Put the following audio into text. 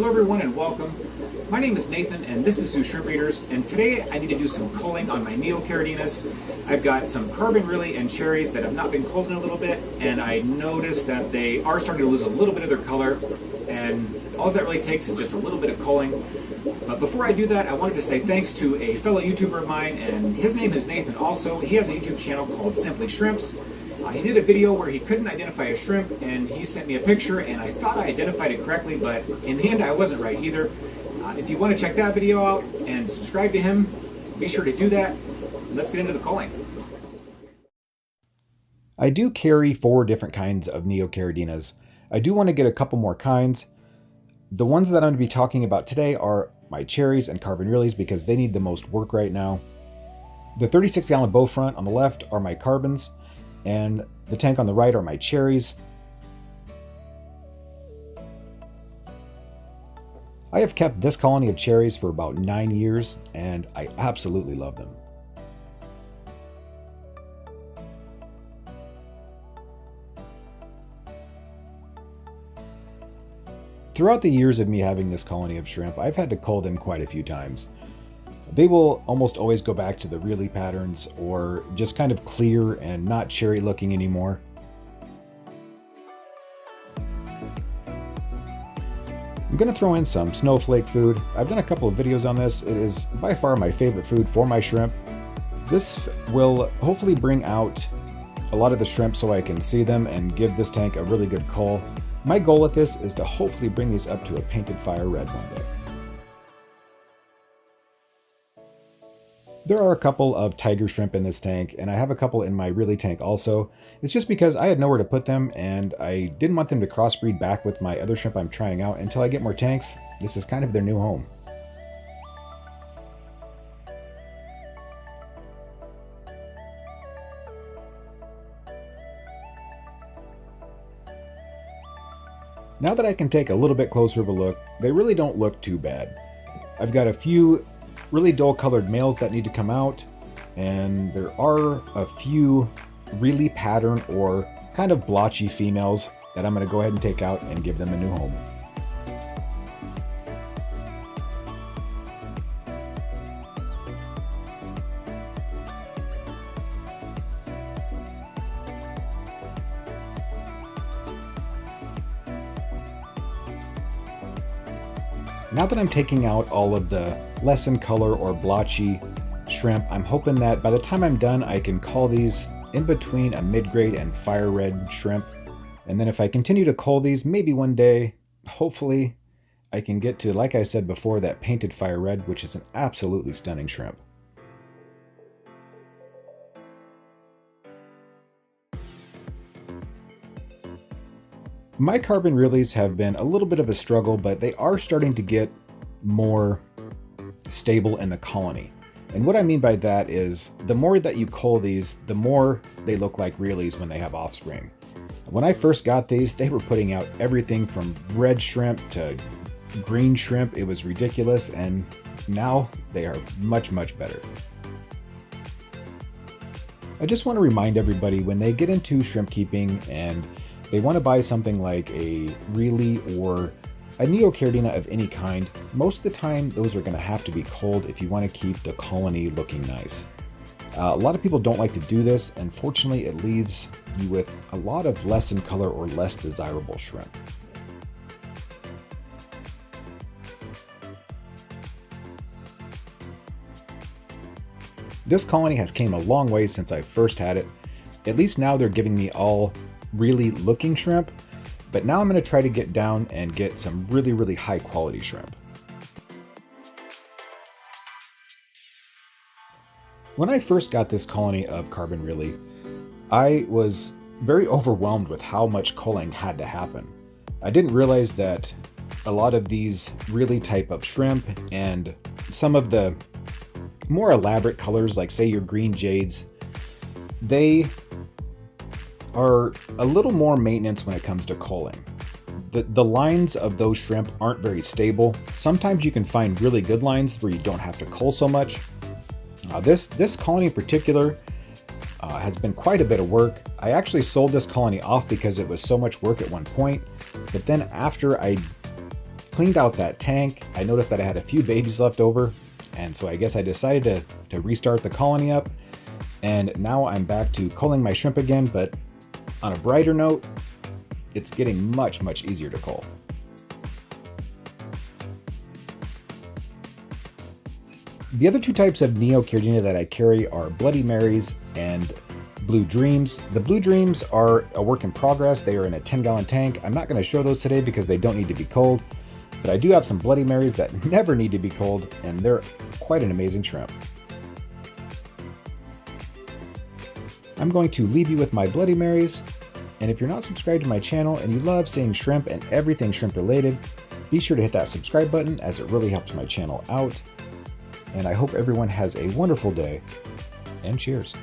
Hello everyone and welcome. My name is Nathan and this is Sue Shrimp Eaters, and today I need to do some culling on my Neocaridinas. I've got some carbon really and cherries that have not been culled in a little bit, and I noticed that they are starting to lose a little bit of their color, and all that really takes is just a little bit of culling. But before I do that, I wanted to say thanks to a fellow YouTuber of mine, and his name is Nathan also. He has a YouTube channel called Simply Shrimps. He did a video where he couldn't identify a shrimp, and he sent me a picture, and I thought I identified it correctly, but in the end I wasn't right either. If you want to check that video out and subscribe to him, be sure to do that. Let's get into the culling. I do carry 4 different kinds of Neocaridinas. I do want to get a couple more kinds. The ones that I'm going to be talking about today are my cherries and carbon realies because they need the most work right now. The 36-gallon bow front on the left are my carbons, and the tank on the right are my cherries. I have kept this colony of cherries for about 9 years, and I absolutely love them. Throughout the years of me having this colony of shrimp, I've had to cull them quite a few times. They will almost always go back to the really patterns or just kind of clear and not cherry looking anymore. I'm going to throw in some snowflake food. I've done a couple of videos on this. It is by far my favorite food for my shrimp. This will hopefully bring out a lot of the shrimp so I can see them and give this tank a really good cull. My goal with this is to hopefully bring these up to a painted fire red one day. There are a couple of tiger shrimp in this tank, and I have a couple in my really tank also. It's just because I had nowhere to put them, and I didn't want them to crossbreed back with my other shrimp I'm trying out until I get more tanks. This is kind of their new home. Now that I can take a little bit closer of a look, they really don't look too bad. I've got a few really dull colored males that need to come out, and there are a few really pattern or kind of blotchy females that I'm going to go ahead and take out and give them a new home. Now that I'm taking out all of the less in color or blotchy shrimp, I'm hoping that by the time I'm done, I can cull these in between a mid-grade and fire red shrimp. And then if I continue to cull these, maybe one day, hopefully, I can get to, like I said before, that painted fire red, which is an absolutely stunning shrimp. My carbon realies have been a little bit of a struggle, but they are starting to get more stable in the colony. And what I mean by that is the more that you cull these, the more they look like realies when they have offspring. When I first got these, they were putting out everything from red shrimp to green shrimp. It was ridiculous, and now they are much, much better. I just want to remind everybody when they get into shrimp keeping and they want to buy something like a Really or a Neocaridina of any kind, most of the time those are going to have to be culled if you want to keep the colony looking nice. A lot of people don't like to do this, and fortunately it leaves you with a lot of less in color or less desirable shrimp. This colony has came a long way since I first had it. At least now they're giving me all really looking shrimp, but now I'm going to try to get down and get some really, really high quality shrimp. When I first got this colony of carbon really, I was very overwhelmed with how much culling had to happen. I didn't realize that a lot of these really type of shrimp and some of the more elaborate colors, like say your green jades, they are a little more maintenance when it comes to culling. The lines of those shrimp aren't very stable. Sometimes you can find really good lines where you don't have to cull so much. This colony in particular has been quite a bit of work. I actually sold this colony off because it was so much work at one point, but then after I cleaned out that tank. I noticed that I had a few babies left over, and so I guess I decided to restart the colony up. And now I'm back to culling my shrimp again, but on a brighter note, it's getting much, much easier to cull. The other two types of Neocaridina that I carry are Bloody Marys and Blue Dreams. The Blue Dreams are a work in progress. They are in a 10-gallon tank. I'm not going to show those today because they don't need to be culled, but I do have some Bloody Marys that never need to be culled, and they're quite an amazing shrimp. I'm going to leave you with my Bloody Marys, and if you're not subscribed to my channel and you love seeing shrimp and everything shrimp related, be sure to hit that subscribe button as it really helps my channel out. And I hope everyone has a wonderful day, and cheers.